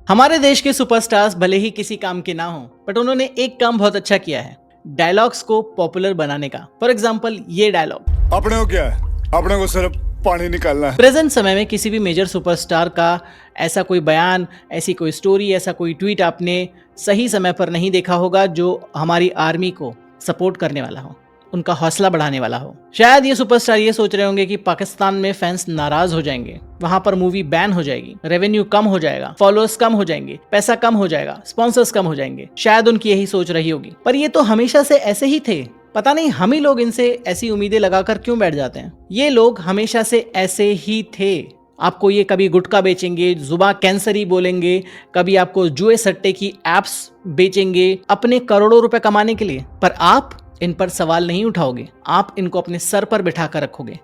हमारे देश के सुपरस्टार्स भले ही किसी काम के ना हो, बट उन्होंने एक काम बहुत अच्छा किया है, डायलॉग्स को पॉपुलर बनाने का। फॉर एग्जाम्पल ये डायलॉग, अपने को क्या है, अपने को सिर्फ पानी निकालना है। प्रेजेंट समय में किसी भी मेजर सुपरस्टार का ऐसा कोई बयान, ऐसी कोई स्टोरी, ऐसा कोई ट्वीट आपने सही समय पर नहीं देखा होगा जो हमारी आर्मी को सपोर्ट करने वाला हो, उनका हौसला बढ़ाने वाला हो। शायद ये सुपरस्टार ये सोच रहे होंगे कि पाकिस्तान में फैंस नाराज हो जाएंगे, वहां पर मूवी बैन हो जाएगी, रेवेन्यू कम हो जाएगा, फॉलोअर्स कम हो जाएंगे, पैसा कम हो जाएगा, स्पॉन्सर्स कम हो जाएंगे। शायद उनकी यही सोच रही होगी, पर ये तो हमेशा से ऐसे ही थे। पता नहीं हम ही लोग इनसे ऐसी उम्मीदें लगाकर क्यों बैठ जाते हैं। ये लोग हमेशा से ऐसे ही थे। आपको ये कभी गुटखा बेचेंगे, जुबान कैंसरी बोलेंगे, कभी आपको जुए सट्टे की एप्स बेचेंगे अपने करोड़ों रुपए कमाने के लिए, पर आप इन पर सवाल नहीं उठाओगे, आप इनको अपने सर पर बिठा कर रखोगे।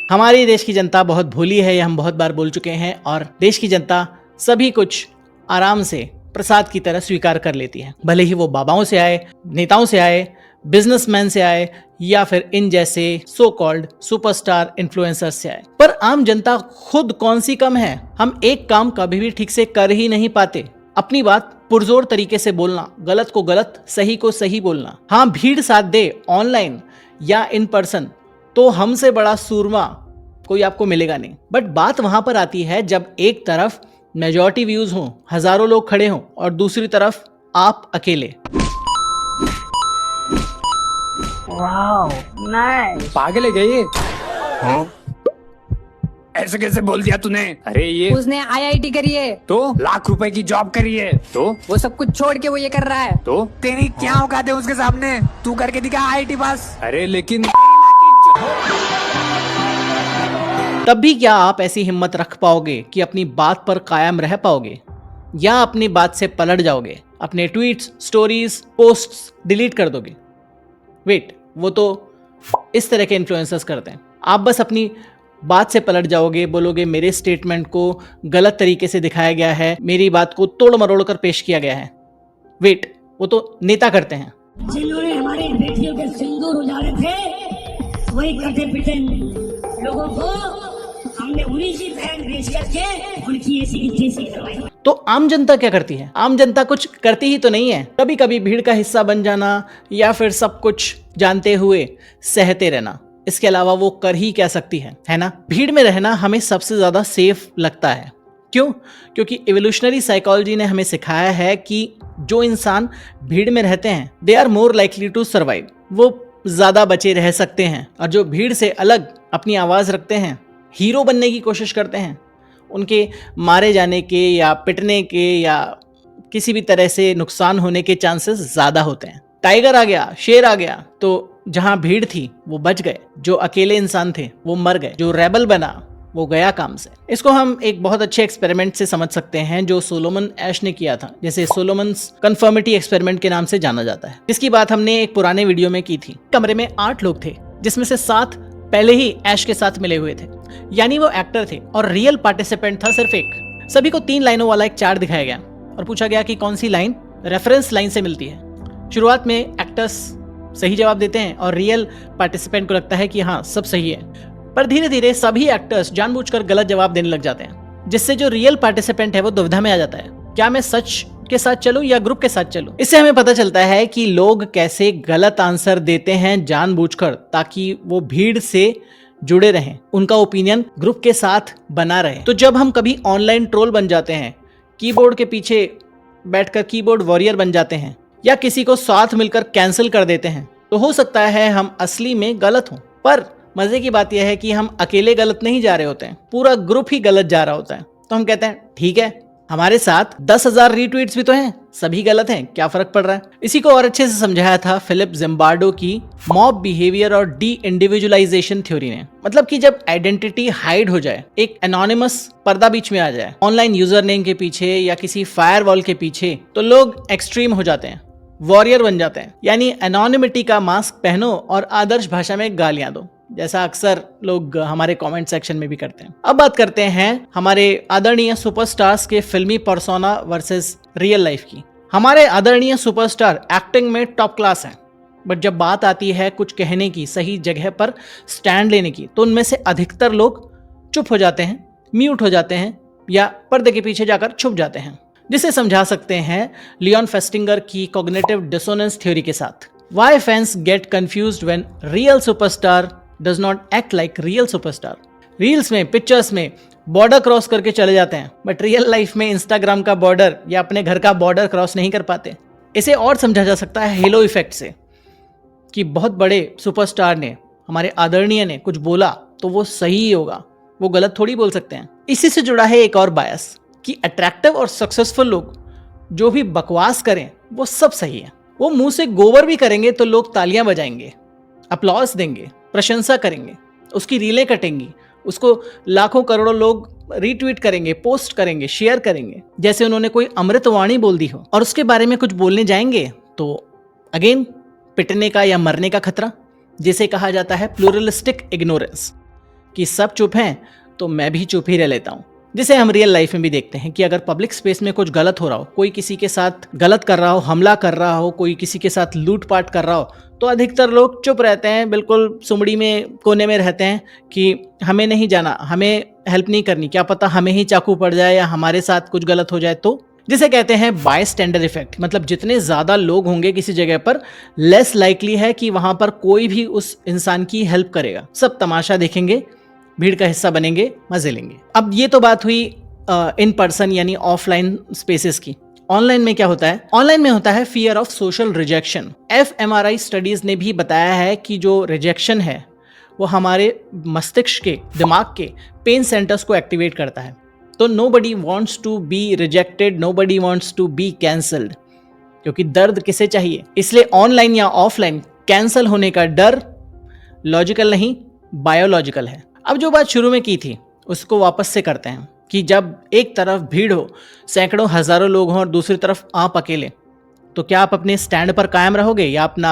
हमारे देश की जनता बहुत भोली है, ये हम बहुत बार बोल चुके हैं, और देश की जनता सभी कुछ आराम से प्रसाद की तरह स्वीकार कर लेती है, भले ही वो बाबाओं से आए, नेताओं से आए, बिजनेसमैन से आए, या फिर इन जैसे सो कॉल्ड सुपरस्टार इन्फ्लुएंसर्स से आए। पर आम जनता खुद कौन सी कम है। हम एक काम कभी भी ठीक से कर ही नहीं पाते। अपनी बात पुरजोर तरीके से बोलना, गलत को गलत, सही को सही बोलना। हाँ, भीड़ साथ दे ऑनलाइन या इन पर्सन, तो हमसे बड़ा सूरमा कोई आपको मिलेगा नहीं। बट बात वहां पर आती है जब एक तरफ मेजॉरिटी व्यूज हो, हजारों लोग खड़े हों, और दूसरी तरफ आप अकेले। Wow, nice. पागल है क्या ये? हाँ? ऐसे कैसे बोल दिया तूने? अरे ये उसने आईआईटी करी है, तो लाख रुपए की जॉब करी है, तो वो सब कुछ छोड़ के वो ये कर रहा है। तो तेरी क्या औकात है उसके सामने? तू करके दिखा आईआईटी पास। अरे लेकिन तब भी क्या आप ऐसी हिम्मत रख पाओगे कि अपनी बात पर कायम रह पाओगे, या अपनी बात से पलट जाओगे, अपने ट्वीट्स, स्टोरीज, पोस्ट्स डिलीट कर दोगे? वेट, वो तो इस तरह के इन्फ्लुएंसर्स करते हैं। आप बस अपनी बात से पलट जाओगे, बोलोगे मेरे स्टेटमेंट को गलत तरीके से दिखाया गया है, मेरी बात को तोड़ मरोड़ कर पेश किया गया है। वेट, वो तो नेता करते हैं। जिन्होंने हमारी बेटियों के सिंदूर उजाड़े थे, वही कटे पिटे लोगों को हमने उन्हीं की बहन बेच करके उनकी ऐसी की तैसी करवाई। तो आम जनता क्या करती है? आम जनता कुछ करती ही तो नहीं है। कभी कभी भीड़ का हिस्सा बन जाना, या फिर सब कुछ जानते हुए सहते रहना, इसके अलावा वो कर ही क्या सकती है ना। भीड़ में रहना हमें सबसे ज्यादा सेफ लगता है। क्यों? क्योंकि इवोल्यूशनरी साइकोलॉजी ने हमें सिखाया है कि जो इंसान भीड़ में रहते हैं, they are more likely to survive, वो ज्यादा बचे रह सकते हैं। और जो भीड़ से अलग अपनी आवाज रखते हैं, हीरो बनने की कोशिश करते हैं, उनके मारे जाने के या पिटने के या किसी भी तरह से नुकसान होने के चांसेस ज्यादा होते हैं। टाइगर आ गया, शेर आ गया, तो जहां भीड़ थी वो बच गए, जो अकेले इंसान थे वो मर गए, जो रेबल बना वो गया काम से। इसको हम एक बहुत अच्छे एक्सपेरिमेंट से समझ सकते हैं जो सोलोमन एश ने किया था, जैसे सोलोमन्स कन्फर्मिटी एक्सपेरिमेंट के नाम से जाना जाता है, जिसकी बात हमने एक पुराने वीडियो में की थी। कमरे में 8 लोग थे, जिसमें से 7 पहले ही ऐश के साथ मिले हुए थे, यानी वो एक्टर थे, और रियल पार्टिसिपेंट था सिर्फ एक। सभी को 3 लाइनों वाला एक चार्ट दिखाया गया और पूछा गया कि कौन सी लाइन रेफरेंस लाइन से मिलती है। शुरुआत में एक्टर्स सही जवाब देते हैं और रियल पार्टिसिपेंट को लगता है कि हाँ सब सही है, पर धीरे धीरे सभी एक्टर्स जानबूझकर गलत जवाब देने लग जाते हैं, जिससे जो रियल पार्टिसिपेंट है वो दुविधा में आ जाता है, क्या मैं सच के साथ चलूं या ग्रुप के साथ चलूं। इससे हमें पता चलता है कि लोग कैसे गलत आंसर देते हैं जानबूझकर, ताकि वो भीड़ से जुड़े रहें, उनका ओपिनियन ग्रुप के साथ बना रहे। तो जब हम कभी ऑनलाइन ट्रोल बन जाते हैं, कीबोर्ड के पीछे बैठकर कीबोर्ड वॉरियर बन जाते हैं, या किसी को साथ मिलकर कैंसिल कर देते हैं, तो हो सकता है हम असली में गलत हों। पर मजे की बात यह है कि हम अकेले गलत नहीं जा रहे होते हैं, पूरा ग्रुप ही गलत जा रहा होता है। तो हम कहते हैं ठीक है, हमारे साथ 10,000 रीट्वीट्स भी तो हैं, सभी गलत हैं, क्या फर्क पड़ रहा है। इसी को और अच्छे से समझाया था फिलिप जिम्बार्डो की मॉब बिहेवियर और डी इंडिविजुअलाइजेशन थ्योरी ने। मतलब कि जब आइडेंटिटी हाइड हो जाए, एक एनोनिमस पर्दा बीच में आ जाए ऑनलाइन यूजर नेम के पीछे या किसी फायरवॉल के पीछे, तो लोग एक्सट्रीम हो जाते हैं, वॉरियर बन जाते हैं। यानी एनोनिमिटी का मास्क पहनो और आदर्श भाषा में गालियां दो, जैसा अक्सर लोग हमारे कमेंट सेक्शन में भी करते हैं। अब बात करते हैं हमारे आदरणीय सुपरस्टार्स के फिल्मी पर्सोना वर्सेस रियल लाइफ की। हमारे आदरणीय सुपरस्टार एक्टिंग में टॉप क्लास हैं, बट जब बात आती है कुछ कहने की, सही जगह पर स्टैंड लेने की, तो उनमें से अधिकतर लोग चुप हो जाते हैं, म्यूट हो जाते हैं, या पर्दे के पीछे जाकर छुप जाते हैं, जिसे समझा सकते हैं लियोन फेस्टिंगर की कॉग्निटिव डिसोनेंस थ्योरी के साथ। Why fans get confused when real superstar does not act like real superstar? Reels में, पिक्चर्स में बॉर्डर क्रॉस करके चले जाते हैं, बट रियल लाइफ में इंस्टाग्राम का बॉर्डर या अपने घर का बॉर्डर क्रॉस नहीं कर पाते। इसे और समझा जा सकता है हेलो इफेक्ट से, कि बहुत बड़े सुपरस्टार ने, हमारे आदरणीय ने कुछ बोला तो वो सही ही होगा, वो गलत थोड़ी बोल सकते हैं। इसी से जुड़ा है एक और बायस कि अट्रैक्टिव और सक्सेसफुल लोग जो भी बकवास करें वो सब सही है। वो मुंह से गोबर भी करेंगे तो लोग तालियां बजाएंगे, अप्लॉज देंगे, प्रशंसा करेंगे, उसकी रीलें कटेंगी, उसको लाखों करोड़ों लोग रीट्वीट करेंगे, पोस्ट करेंगे, शेयर करेंगे, जैसे उन्होंने कोई अमृतवाणी बोल दी हो। और उसके बारे में कुछ बोलने जाएंगे तो अगेन पिटने का या मरने का खतरा, जिसे कहा जाता है प्लूरलिस्टिक इग्नोरेंस, कि सब चुप हैं तो मैं भी चुप ही रह लेता हूं। जिसे हम रियल लाइफ में भी देखते हैं कि अगर पब्लिक स्पेस में कुछ गलत हो रहा हो, कोई किसी के साथ गलत कर रहा हो, हमला कर रहा हो, कोई किसी के साथ लूटपाट कर रहा हो, तो अधिकतर लोग चुप रहते हैं, बिल्कुल सुमड़ी में कोने में रहते हैं कि हमें नहीं जाना, हमें हेल्प नहीं करनी, क्या पता हमें ही चाकू पड़ जाए या हमारे साथ कुछ गलत हो जाए तो। जिसे कहते हैं बायस्टैंडर इफेक्ट, मतलब जितने ज़्यादा लोग होंगे किसी जगह पर, लेस लाइकली है कि वहाँ पर कोई भी उस इंसान की हेल्प करेगा। सब तमाशा देखेंगे, भीड़ का हिस्सा बनेंगे, मजे लेंगे। अब ये तो बात हुई इन पर्सन यानी ऑफलाइन स्पेसेस की। ऑनलाइन में क्या होता है? ऑनलाइन में होता है fear of social rejection. fMRI studies ने भी बताया है कि जो रिजेक्शन है वो हमारे मस्तिष्क के, दिमाग के पेन सेंटर्स को एक्टिवेट करता है। तो nobody wants to be rejected, nobody wants to be cancelled, क्योंकि दर्द किसे चाहिए। इसलिए ऑनलाइन या ऑफलाइन कैंसल होने का डर लॉजिकल नहीं, बायोलॉजिकल है। अब जो बात शुरू में की थी उसको वापस से करते हैं कि जब एक तरफ भीड़ हो, सैकड़ों हजारों लोग हों और दूसरी तरफ आप अकेले, तो क्या आप अपने स्टैंड पर कायम रहोगे या अपना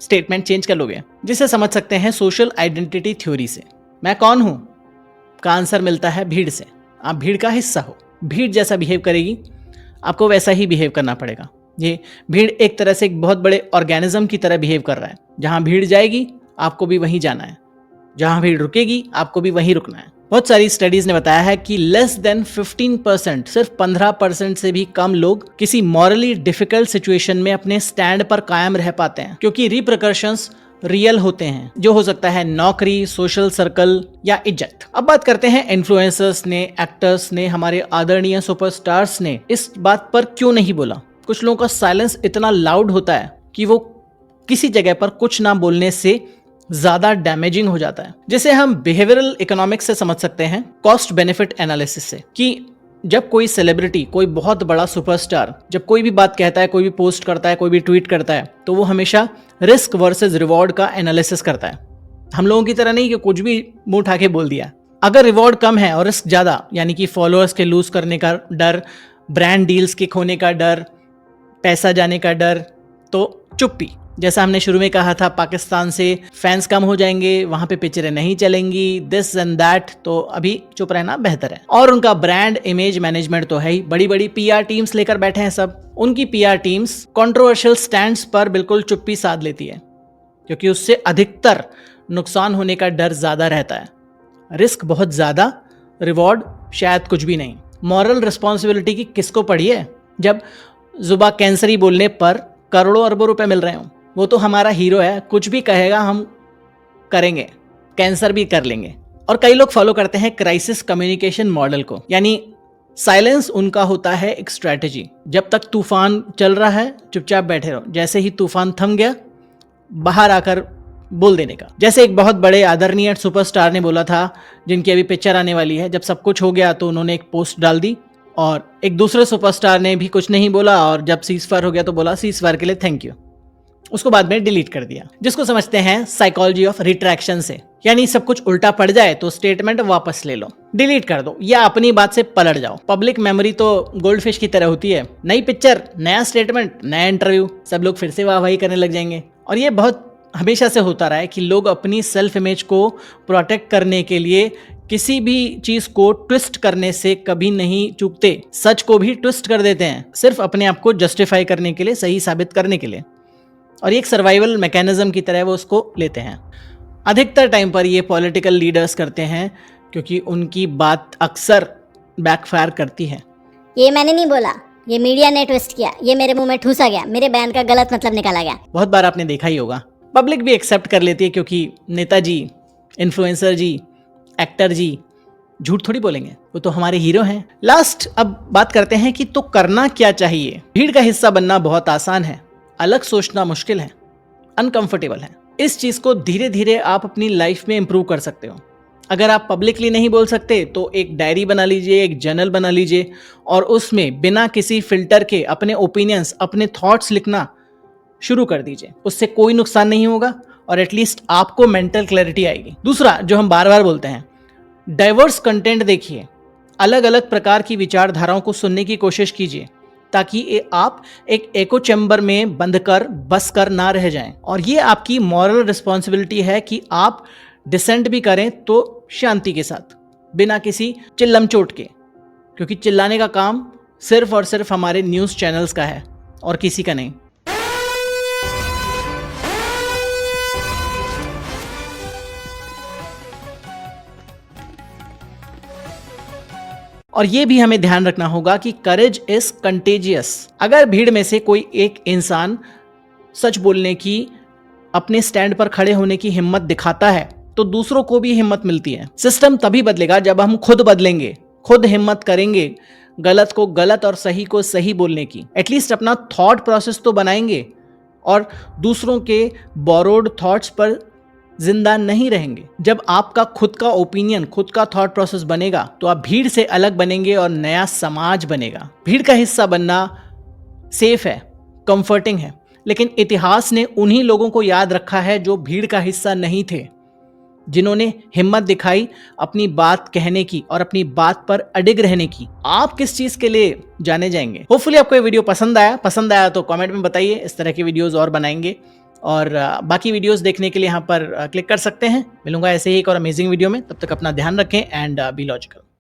स्टेटमेंट चेंज कर लोगे? जिसे समझ सकते हैं सोशल आइडेंटिटी थ्योरी से। मैं कौन हूं का आंसर मिलता है भीड़ से। आप भीड़ का हिस्सा हो, भीड़ जैसा बिहेव करेगी आपको वैसा ही बिहेव करना पड़ेगा। ये भीड़ एक तरह से एक बहुत बड़े ऑर्गेनिज्म की तरह बिहेव कर रहा है। जहां भीड़ जाएगी आपको भी वहीं जाना है, जहां भीड़ रुकेगी आपको भी वहीं रुकना है। बहुत सारी स्टडीज ने बताया है कि लेस देन 15%, सिर्फ 15% से भी कम लोग किसी मॉरली डिफिकल्ट सिचुएशन में अपने स्टैंड पर कायम रह पाते हैं, क्योंकि रिपरकशंस रियल होते हैं, जो हो सकता है नौकरी, सोशल सर्कल या इज्जत। अब बात करते हैं इन्फ्लुएंसर्स ने, एक्टर्स ने, हमारे आदरणीय सुपरस्टार्स ने इस बात पर क्यों नहीं बोला। कुछ लोगों का साइलेंस इतना लाउड होता है कि वो किसी जगह पर कुछ ना बोलने से ज्यादा डैमेजिंग हो जाता है, जिसे हम बिहेवियरल इकोनॉमिक्स से समझ सकते हैं, कॉस्ट बेनिफिट एनालिसिस से, कि जब कोई सेलिब्रिटी, कोई बहुत बड़ा सुपरस्टार जब कोई भी बात कहता है, कोई भी पोस्ट करता है, कोई भी ट्वीट करता है, तो वो हमेशा रिस्क वर्सेस रिवॉर्ड का एनालिसिस करता है। हम लोगों की तरह नहीं कि कुछ भी मुंह उठा के बोल दिया। अगर रिवॉर्ड कम है और रिस्क ज्यादा, यानी कि फॉलोअर्स के लूज करने का डर, ब्रांड डील्स के खोने का डर, पैसा जाने का डर, तो चुप्पी। जैसा हमने शुरू में कहा था, पाकिस्तान से फैंस कम हो जाएंगे, वहां पे पिक्चरें नहीं चलेंगी, दिस एंड दैट, तो अभी चुप रहना बेहतर है। और उनका ब्रांड इमेज मैनेजमेंट तो है ही, बड़ी बड़ी पीआर टीम्स लेकर बैठे हैं सब। उनकी पीआर टीम्स कंट्रोवर्शियल स्टैंड्स पर बिल्कुल चुप्पी साध लेती है, क्योंकि उससे अधिकतर नुकसान होने का डर ज्यादा रहता है। रिस्क बहुत ज्यादा, रिवॉर्ड शायद कुछ भी नहीं। मॉरल रिस्पॉन्सिबिलिटी की किसको पड़ी है जब जुबा कैंसरी बोलने पर करोड़ों अरबों रुपए मिल रहे हों? वो तो हमारा हीरो है, कुछ भी कहेगा हम करेंगे, कैंसर भी कर लेंगे। और कई लोग फॉलो करते हैं क्राइसिस कम्युनिकेशन मॉडल को, यानी साइलेंस उनका होता है एक स्ट्रैटेजी। जब तक तूफान चल रहा है चुपचाप बैठे रहो, जैसे ही तूफान थम गया बाहर आकर बोल देने का। जैसे एक बहुत बड़े आदरणीय सुपरस्टार ने बोला था, जिनकी अभी पिक्चर आने वाली है, जब सब कुछ हो गया तो उन्होंने एक पोस्ट डाल दी, और एक दूसरे सुपरस्टार ने भी कुछ नहीं बोला, और जब सीजफायर हो गया तो बोला सीजफायर के लिए थैंक यू, उसको बाद में डिलीट कर दिया, जिसको समझते हैं साइकोलॉजी ऑफ रिट्रैक्शन से। यानी सब कुछ उल्टा पड़ जाए तो स्टेटमेंट वापस ले लो, डिलीट कर दो या अपनी बात से पलट जाओ। पब्लिक मेमोरी तो गोल्डफिश की तरह होती है, नई पिक्चर, नया स्टेटमेंट, नया इंटरव्यू, सब लोग फिर से वाहवाही करने लग जाएंगे। और ये बहुत हमेशा से होता रहा है कि लोग अपनी सेल्फ इमेज को प्रोटेक्ट करने के लिए किसी भी चीज को ट्विस्ट करने से कभी नहीं चूकते, सच को भी ट्विस्ट कर देते हैं, सिर्फ अपने आप को जस्टिफाई करने के लिए, सही साबित करने के लिए। और ये एक सर्वाइवल मैकेनिज्म की तरह वो उसको लेते हैं। अधिकतर टाइम पर ये पॉलिटिकल लीडर्स करते हैं, क्योंकि उनकी बात अक्सर बैकफायर करती है। ये मैंने नहीं बोला, ये मीडिया ने ट्विस्ट किया, ये मेरे मुंह में ठूसा गया, मेरे बयान का गलत मतलब निकाला गया। बहुत बार आपने देखा ही होगा, पब्लिक भी एक्सेप्ट कर लेती है क्योंकि नेताजी, इन्फ्लुएंसर जी, एक्टर जी झूठ थोड़ी बोलेंगे, वो तो हमारे हीरो हैं। लास्ट अब बात करते हैं कि तो करना क्या चाहिए। भीड़ का हिस्सा बनना बहुत आसान है, अलग सोचना मुश्किल है, अनकंफर्टेबल है। इस चीज को धीरे धीरे आप अपनी लाइफ में इंप्रूव कर सकते हो। अगर आप पब्लिकली नहीं बोल सकते तो एक डायरी बना लीजिए, एक जर्नल बना लीजिए और उसमें बिना किसी फिल्टर के अपने ओपिनियंस, अपने थॉट्स लिखना शुरू कर दीजिए। उससे कोई नुकसान नहीं होगा और एटलीस्ट आपको मेंटल क्लैरिटी आएगी। दूसरा जो हम बार बार बोलते हैं, डाइवर्स कंटेंट देखिए, अलग अलग प्रकार की विचारधाराओं को सुनने की कोशिश कीजिए ताकि आप एक एको चैम्बर में बंद कर बस कर ना रह जाएं। और ये आपकी मॉरल रिस्पॉन्सिबिलिटी है कि आप डिसेंट भी करें तो शांति के साथ, बिना किसी चिल्लम चोट के, क्योंकि चिल्लाने का काम सिर्फ और सिर्फ हमारे न्यूज़ चैनल्स का है और किसी का नहीं। और ये भी हमें ध्यान रखना होगा कि करेज इज कंटेजियस। अगर भीड़ में से कोई एक इंसान सच बोलने की, अपने स्टैंड पर खड़े होने की हिम्मत दिखाता है तो दूसरों को भी हिम्मत मिलती है। सिस्टम तभी बदलेगा जब हम खुद बदलेंगे, खुद हिम्मत करेंगे गलत को गलत और सही को सही बोलने की। एटलीस्ट अपना थॉट प्रोसेस तो बनाएंगे और दूसरों के बोरोड थॉट्स पर जिंदा नहीं रहेंगे। जब आपका खुद का ओपिनियन, खुद का थॉट प्रोसेस बनेगा तो आप भीड़ से अलग बनेंगे और नया समाज बनेगा। भीड़ का हिस्सा बनना सेफ है, कंफर्टिंग है, लेकिन इतिहास ने उन्हीं लोगों को याद रखा है जो भीड़ का हिस्सा नहीं थे, जिन्होंने हिम्मत दिखाई अपनी बात कहने की और अपनी बात पर अडिग रहने की। आप किस चीज के लिए जाने जाएंगे? होपफुली आपको ये वीडियो पसंद आया तो कमेंट में बताइए, इस तरह की वीडियोस और बनाएंगे। और बाकी वीडियोस देखने के लिए यहाँ पर क्लिक कर सकते हैं। मिलूंगा ऐसे ही एक और अमेजिंग वीडियो में, तब तक अपना ध्यान रखें एंड बी लॉजिकल।